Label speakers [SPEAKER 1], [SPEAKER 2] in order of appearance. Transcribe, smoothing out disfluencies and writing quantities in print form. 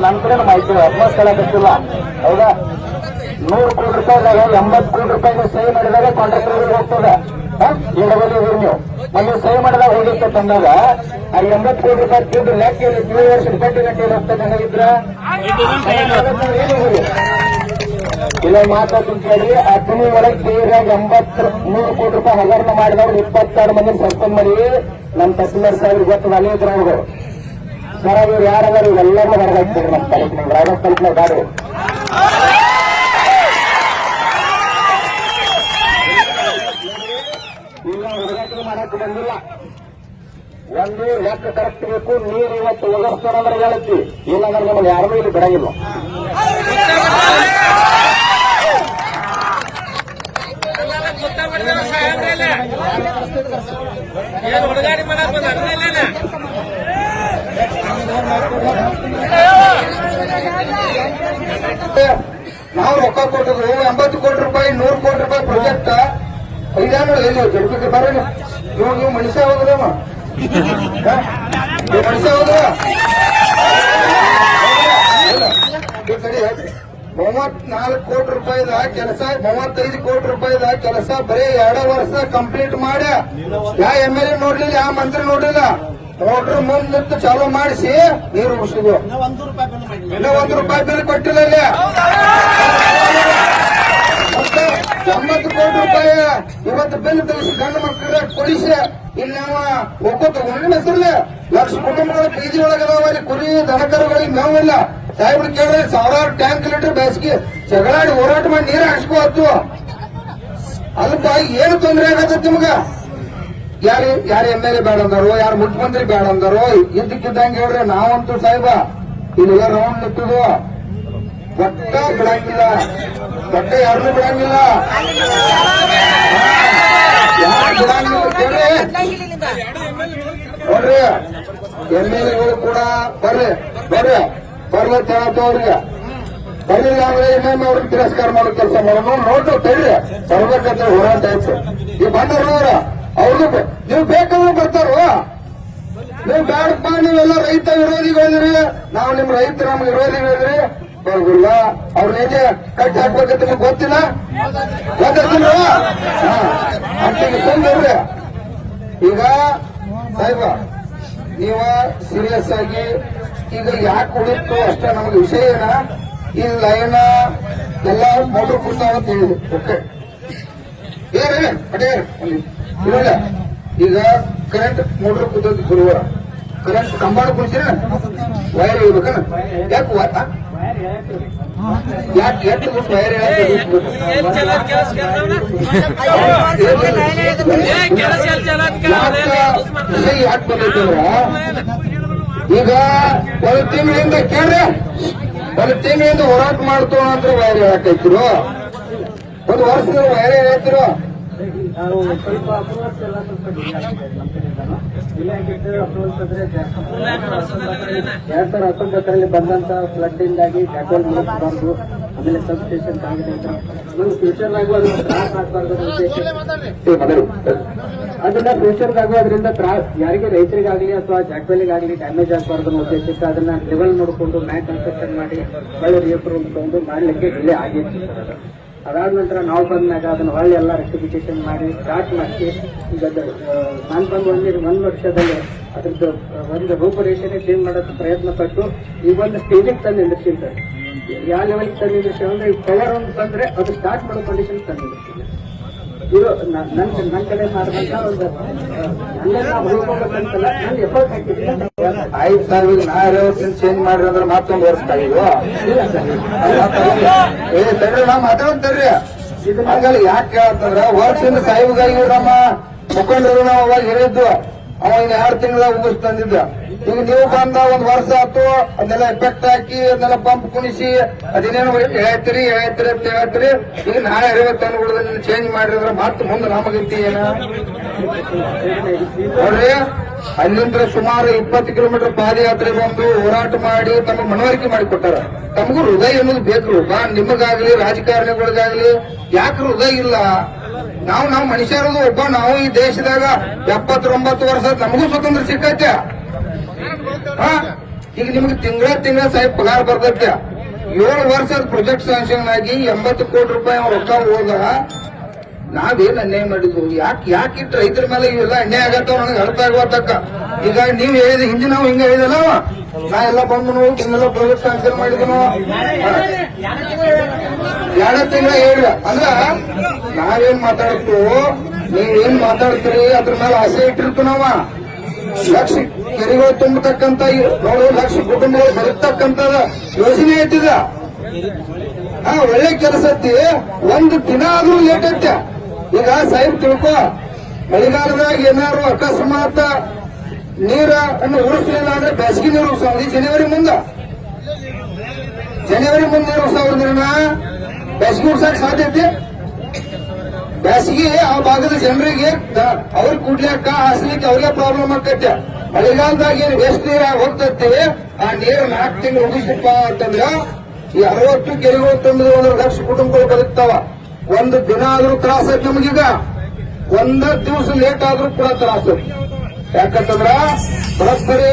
[SPEAKER 1] ನನ್ನ ಕಡೆ ಮಾಹಿತಿ ಅಡ್ವಾನ್ಸ್ ಹೇಳಕತ್ತಿಲ್ಲ. ಹೌದಾ? 100 ಕೋಟಿ ರೂಪಾಯಿದಾಗ 80 ಕೋಟಿ ರೂಪಾಯಿಗೆ ಸಹಿ ಮಾಡಿದಾಗ ಕಾಂಟ್ರಾಕ್ಟರ್ ಹೋಗ್ತದೆ. ಎಡಬಲಿ ನೀವು ಮೊನ್ನೆ ಸಹಿ ಮಾಡಿದಾಗ ಹೋಗಿತ್ತು ತಂದಾಗ ಆ 80 ಕೋಟಿ ರೂಪಾಯಿ ದುಡ್ಡು ಲೆಕ್ಕ 7 ವರ್ಷ ಗಂಟೆ ಹೋಗ್ತದೆ. ಹಂಗಿದ್ರ ಇಲ್ಲ ಮಾತಾಡ್ತೀನಿ ಕೇಳಿ. ಆ ತಿಂಗಳ ಒಳಗೆ ಸೇರಿಯಾಗ 100 ಕೋಟಿ ರೂಪಾಯಿ ಹಗರಣ ಮಾಡಿದವ್ರು 22 ಮಂದಿ ಸಸ್ಪೆಂಡ್ ಮಾಡಿ ನಮ್ಮ ತಹಸೀಲ್ದಾರ್ ಸಾಹೇಬ್ರಿಗೆ ಗೊತ್ತದ. ಅಲ್ಲಿ ಇದ್ರ ಅವರು ಸರ್ ಇವ್ರು ಯಾರದಾರ ಇವೆಲ್ಲರೂ ಹೊರಗಾಗ್ತಾರೆ ನಮ್ಮ ತಾಲೂಕಿನ ರಾಜ ತಾಲೂಕಿನ ಗಾಡಿ ಈಗ ಹುಡುಗಾಟ ಮಾಡಕ್ಕೆ ಬಂದಿಲ್ಲ. ಒಂದು ಲೆಕ್ಕ ಕರೆಕ್ಟ್ ಬೇಕು. ನೀರು ಇವತ್ತು ಒದಗಿಸ್ತಾರಂದ್ರೆ ಹೇಳುತ್ತಿ, ಇಲ್ಲಾಂದ್ರೆ ನಮಗೆ ಯಾರೂ ಇಲ್ಲಿ ಬಿಡಂಗಿಲ್ಲ. ನಾವು ರೊಕ್ಕ ಕೊಟ್ಟಿದ್ರು 80 ಕೋಟಿ ರೂಪಾಯಿ 100 ಕೋಟಿ ರೂಪಾಯಿ ಪ್ರಾಜೆಕ್ಟ್ ಐದಾನು ಎಲ್ಲಿ ಜಡ್ಪಿಗೆ ಬರೋಣ. ನೀವು ಮನುಷ್ಯ ಹೋದ್ರಮ್ಮ, ನೀವು ಮನುಷ್ಯ ಹೋದ್ರ 34 ಕೋಟಿ ರೂಪಾಯಿದ ಕೆಲಸ, 35 ಕೋಟಿ ರೂಪಾಯಿದ ಕೆಲಸ ಬರೀ 2 ವರ್ಷ ಕಂಪ್ಲೀಟ್ ಮಾಡ್ಯ. ಯಾವ MLA ನೋಡ್ಲಿಲ್ಲ, ಯಾವ ಮಂತ್ರಿ ನೋಡ್ಲಿಲ್ಲ. ಮೋಟ್ರ್ ಮುಂದಿತ್ತು ಚಾಲೂ ಮಾಡಿಸಿ ನೀರು ಉಳಿಸಿದ್ವು. ಇನ್ನ 1 ರೂಪಾಯಿ ಬಿಲ್ ಕೊಟ್ಟಿಲ್ಲ. ಇಲ್ಲಿ 80 ಕೋಟಿ ರೂಪಾಯಿ ಇವತ್ತು ಬಿಲ್ ತೆಗಿಸಿ ಗಂಡು ಮಕ್ಕಳ ಕೊಡಿಸಿ ಇಲ್ಲಿ ನಾವು ಒಕ್ಕೂಟ ಒಂದಿನ ಹೆಸರಲ್ಲಿ ಲಕ್ಷ ಕುಟುಂಬಗಳ ಬೀದಿ ಒಳಗದಾವ. ಅಲ್ಲಿ ಕುರಿ ದನಕರುಗಳಿಗೆ ಮೇವಿಲ್ಲ. ಸಾಹೇಬ್ರು ಕೇಳಿದ್ರೆ 1000 ಟ್ಯಾಂಕ್ ಲೀಟರ್ ಬೇಸಿಗೆ ಜಗಳಾಡಿ ಹೋರಾಟ ಮಾಡಿ ನೀರು ಹಾಕ್ಸ್ಕೋತ್ತು. ಅದಕ್ಕ ಏನು ತೊಂದರೆ ಆಗತ್ತ ನಿಮ್ಗ? ಯಾರು MLA ಬೇಡ ಅಂದಾರೋ, ಯಾರು ಮುಖ್ಯಮಂತ್ರಿ ಬೇಡ ಅಂದಾರೋ, ಇದ್ದಕ್ಕಿದ್ದಂಗೆ ಹೇಳ್ರಿ. ನಾವಂತೂ ಸಾಹೇಬ ಇಲ್ಲೆಲ್ಲ ರೌಂಡ್ ನಿಂತದು ಒಟ್ಟ ಬಿಡಂಗಿಲ್ಲ, ಒಟ್ಟ ಯಾರನ್ನೂ ಬಿಡಂಗಿಲ್ಲ. ಯಾರು ಬಿಡಂಗಿಲ್ಲ ಕೇಳ್ರಿ. ನೋಡ್ರಿ MLAಗಳು ಕೂಡ ಬರ್ಲತ್ತ ಅವ್ರಿಗೆ ಬರ್ಲಿಲ್ಲ ಅಂದ್ರೆ ಇನ್ನೊಮ್ಮೆ ಅವ್ರಿಗೆ ತಿರಸ್ಕಾರ ಮಾಡೋ ಕೆಲಸ ಮಾಡೋಣ. ನೋಡ್ರಿ ತಡ್ರಿ ಬರ್ಬೇಕಂತ ಹೋರಾಟ ಆಯ್ತು. ಈ ಬಂದವ್ರ ಅವ್ರಿಗೂ ನೀವು ಬೇಕಾದ್ರೆ ಬರ್ತಾರೋ, ನೀವು ಬೇಡಪ್ಪ ನೀವೆಲ್ಲ ರೈತ ವಿರೋಧಿಗಳಿದ್ರಿ, ನಾವು ನಿಮ್ ರೈತ ನಮ್ಗೆ ವಿರೋಧಿಗಳಿದ್ರಿ ಬರೋದಿಲ್ಲ. ಅವ್ರನ್ನೇನೆ ಕಟ್ಟಿ ಹಾಕ್ಬೇಕಂತ ನಿಮ್ಗೆ ಗೊತ್ತಿಲ್ಲ, ಗೊತ್ತಿಲ್ಲ ಅಂಟಿಗೆ ತಂದ್ರಿ. ಈಗ ಸಾಹೇಬ ನೀವ ಸೀರಿಯಸ್ ಆಗಿ ಈಗ ಯಾಕೆ ಉಳಿತು ಅಷ್ಟೇ ನಮ್ಗೆ ವಿಷಯ ಏನ ಈ ಲೈನ ಎಲ್ಲ ಮೋಟರ್ ಕೊಡ್ತಾವ ಅಂತ ಹೇಳಿದ್ರು. ಓಕೆ ಇಲ್ಲ ಈಗ ಕರೆಂಟ್ ಮೋಟರ್ ಕೂತದ್ದು ಗುರುವಾರ ಕರೆಂಟ್ ಕಂಬಾಣ ಕುಡಿಸಿರ ವೈರ್ ಇರ್ಬೇಕನ ಯಾಕೆ ಎಷ್ಟು ವೈರ್ ಯಾಕೆ ಬಂದೈತಂದ್ರ ಈಗ 1 ತಿಂಗಳಿಂದ ಕೇಳ್ರಿ, 1 ತಿಂಗಳಿಂದ ಹೋರಾಟ ಮಾಡ್ತೋಣ ಅಂದ್ರೆ ವೈರ್ ಹೇಳಕೈತಿರು. 1 ವರ್ಷದ ವೈರ್ ಹೇಳ್ತಿರು.
[SPEAKER 2] ನಾವು ಸ್ವಲ್ಪ ಅಪ್ರೂವಲ್ಸ್ ಎಲ್ಲ ಸ್ವಲ್ಪ ಡಿಲೇ ಆಗಿದೆ ನಮ್ಮ ಕಡೆಯಿಂದನು. ಡಿಲೇ ಆಗಿದ್ದು ಅಪ್ರೂವಲ್ಸ್ ಅಂದ್ರೆ 2019ರಲ್ಲಿ ಬಂದಂತ ಫ್ಲಡ್ ಇಂದಾಗಿ ಜಾಕೋಲ್ ಮುಗಿಸಬಾರ್ದು, ಆಮೇಲೆ ಸಬ್ ಸ್ಟೇಷನ್ ಆಗಿದೆ ಅಂತ ಒಂದು ಫ್ಯೂಚರ್ನಾಗೂ ಅದನ್ನ ತ್ರಾಸ ಆಗಬಾರ್ದು ಉದ್ದೇಶ. ಅದನ್ನ ಫ್ಯೂಚರ್ದಾಗೂ ಅದರಿಂದ ಯಾರಿಗೆ ರೈತರಿಗಾಗಲಿ ಅಥವಾ ಜಾಕ್ವೆಲಿಗಾಗಲಿ ಡ್ಯಾಮೇಜ್ ಆಗಬಾರ್ದು ಅನ್ನೋ ಉದ್ದೇಶಕ್ಕೆ ಅದನ್ನ ಲೆವೆಲ್ ನೋಡಿಕೊಂಡು ಮ್ಯಾಕ್ ಕನ್ಸ್ಟ್ರಕ್ಷನ್ ಮಾಡಿ ಒಳ್ಳೆ ರಿಅಪ್ರೂವಲ್ ತಗೊಂಡು ಮಾಡ್ಲಿಕ್ಕೆ ಡಿಲೇ ಆಗಿತ್ತು. ಅದಾದ ನಂತರ ನಾವು ಬಂದಾಗ ಅದನ್ನ ಹೊಳ್ಳಿ ಎಲ್ಲ ರೆಕ್ಟಿಫಿಕೇಶನ್ ಮಾಡಿ ಸ್ಟಾರ್ಟ್ ಮಾಡಿ ಈಗ ನಾನು ಬಂದು 1 ವರ್ಷದಲ್ಲಿ ಅದ್ರದ್ದು ಒಂದು ರೂಪರೇಷನೆ ಚೇಂಜ್ ಮಾಡೋದಕ್ಕೆ ಪ್ರಯತ್ನ ಪಟ್ಟು ಈಗ ಒಂದು ಸ್ಟೇಜಿಗೆ ತಂದು ನಿಲ್ಲಿಸ್ತೀನಿ ಸರ್. ಯಾವ ಲೆವೆಲ್ಗೆ ತಂದು ನಿಲ್ಲಿಸ್ತೀವಿ ಅಂದ್ರೆ ಈಗ ಪವರ್ ಒಂದು ಬಂದ್ರೆ ಅದು ಸ್ಟಾರ್ಟ್ ಮಾಡೋ ಕಂಡೀಷನ್ ತಂದು ನಿಲ್ಲಿಸ್ತೀನಿ. ಇದು ನನ್ನ ಕಡೆ ಮಾಡಿದಂತ ಒಂದು ಉಳ್ಕೋಬೇಕಂತಲ್ಲ ನಾನು ಎಫರ್ಟ್ ಹಾಕಿದ್ದೀನಿ.
[SPEAKER 1] 5,000 ಚೇಂಜ್ ಮಾಡ್ರಿ ಅಂದ್ರೆ ಮತ್ತೊಂದು ವರ್ಷ ತಡ್ರಿ ನಾ ಮಾತಾಡ್ತೇವ್ರಿ. ಹಂಗಲ್ಲ ಯಾಕೆ ಕೇಳತ್ತಂದ್ರ ವರ್ಷದಿಂದ ಸಾಹಿಬಗಾಗಿ ನಮ್ಮ ಮುಖಂಡರು ನಾವು ಅವಾಗ ಹೇಳಿದ್ದು ಅವ 2 ತಿಂಗಳ ಮುಗಿಸ್ ತಂದಿದ್ದ. ಈಗ ನೀವು ಬಂದ 1 ವರ್ಷ ಆಯ್ತು, ಅದನ್ನೆಲ್ಲ ಎಫೆಕ್ಟ್ ಹಾಕಿ ಅದನ್ನೆಲ್ಲ ಪಂಪ್ ಕುಣಿಸಿ ಅದೇನೇನು ಹೇಳ್ತೀರಿ ಅಂತ ಹೇಳ್ತೀರಿ. ಈಗ ನಾಳೆ 50 ಟನ್ಗಳನ್ನ ಚೇಂಜ್ ಮಾಡಿದ್ರೆ ಮತ್ತೆ ಮುಂದೆ ನಮಗಂತಿ ಏನ ನೋಡ್ರಿ. ಅಲ್ಲಿಂದ ಸುಮಾರು 20 ಕಿಲೋಮೀಟರ್ ಪಾದಯಾತ್ರೆ ಬಂದು ಹೋರಾಟ ಮಾಡಿ ತಮ್ಮ ಮನವರಿಕೆ ಮಾಡಿಕೊಟ್ಟಾರ. ತಮಗೂ ಹೃದಯ ಅನ್ನೋದು ಬೇಕು. ನಿಮಗಾಗ್ಲಿ ರಾಜಕಾರಣಿಗಳಿಗಾಗ್ಲಿ ಯಾಕೆ ಹೃದಯ ಇಲ್ಲ? ನಾವು ಮನುಷ್ಯರದು ಒಬ್ಬ. ನಾವು ಈ ದೇಶದಾಗ 79 ವರ್ಷ ನಮಗೂ ಸ್ವತಂತ್ರ ಸಿಕ್ಕೈತೆ. ಈಗ ನಿಮ್ಗೆ ತಿಂಗಳ ಸಾಹೇಬ್ ಪಗಾರ ಬರ್ತೈತೆ. 7 ವರ್ಷದ ಪ್ರಾಜೆಕ್ಟ್ ಸ್ಯಾಂಕ್ಷನ್ ಆಗಿ 80 ಕೋಟಿ ರೂಪಾಯಿ ರೊಕ್ಕ ಹೋದ. ನಾವೇನ್ ಅನ್ಯಾಯ ಮಾಡಿದ್ವು? ಯಾಕೆ ಇಟ್ಟು ರೈತರ ಮೇಲೆ ಇವೆಲ್ಲ ಅನ್ಯಾಯ ಆಗತ್ತವ ನನಗೆ ಅರ್ಥ ಆಗುವತ್ತಕ್ಕ. ಈಗ ನೀವ್ ಹೇಳಿದ ಹಿಂದೆ ನಾವು ಹಿಂಗ ಹೇಳಿದಲ್ಲ, ನಾ ಎಲ್ಲ ಬಂದು ಹಿಂಗೆಲ್ಲ ಪ್ರಾಜೆಕ್ಟ್ ಸ್ಯಾಂಕ್ಷನ್ ಮಾಡಿದನು 2 ತಿಂಗಳ ಹೇಳ ಅಂದ್ರ ನಾವೇನ್ ಮಾತಾಡ್ತೀವೋ ನೀವೇನ್ ಮಾತಾಡ್ತೀರಿ ಅದ್ರ ಮೇಲೆ ಆಸೆ ಇಟ್ಟಿರ್ತು ನಾವ. ಲಕ್ಷ ಕೆರೆಗಳು ತುಂಬತಕ್ಕಂತ ನೋಡು, ಲಕ್ಷ ಕುಟುಂಬಗಳು ಬದುಕ್ತಕ್ಕಂತದ ಯೋಜನೆ ಐತಿದ. ಒಳ್ಳೆ ಕೆಲಸ ಐತಿ. ಒಂದು ದಿನ ಆದ್ರೂ ಲೇಟ್ ಐತೆ. ಈಗ ಸಾಹೇಬ್ ತಿಳ್ಕೊ, ಮಳೆಗಾಲದಾಗ ಏನಾದ್ರು ಅಕಸ್ಮಾತ್ ನೀರ ಅನ್ನು ಉಳಿಸಲಿಲ್ಲ ಅಂದ್ರೆ ಬೇಸಿಗೆ ನೀರು ಉಳಿಸೋದು. ಜನವರಿ ಮುಂದೆ ನೀರು ಉಳಿಸೋದ್ರನ್ನ ಬೇಸಿಗೆ ಉಳ್ಸಕ್ ಸಾಧ್ಯ ಐತಿ. ಬೇಸಿಗೆ ಆ ಭಾಗದ ಜನರಿಗೆ ಅವ್ರ ಕುಡ್ಲಿಕ್ಕ ಹಾಸ್ಲಿಕ್ಕೆ ಅವ್ರಿಗೆ ಪ್ರಾಬ್ಲಮ್ ಆಕೈತೆ. ಮಳೆಗಾಲದಾಗ ಏನ್ ವೇಸ್ಟ್ ನೀರ ಹೋಗ್ತೈತಿ, ಆ ನೀರು 4 ತಿಂಗಳು ಉಳಿಸಪ್ಪ ಅಂತಂದ್ರ ಈ 60 ಕೆರೆಗಳು ತುಂಬಿದ 1 ಲಕ್ಷ ಕುಟುಂಬಗಳು ಬದುಕ್ತಾವ. ಒಂದು ದಿನ ಆದ್ರೂ ತ್ರಾಸ ಐತಿ ನಮಗೀಗ. 1 ದಿವಸ ಲೇಟ್ ಆದ್ರೂ ಕೂಡ ತ್ರಾಸ. ಯಾಕಂತಂದ್ರ ಬರೋಬ್ಬರಿ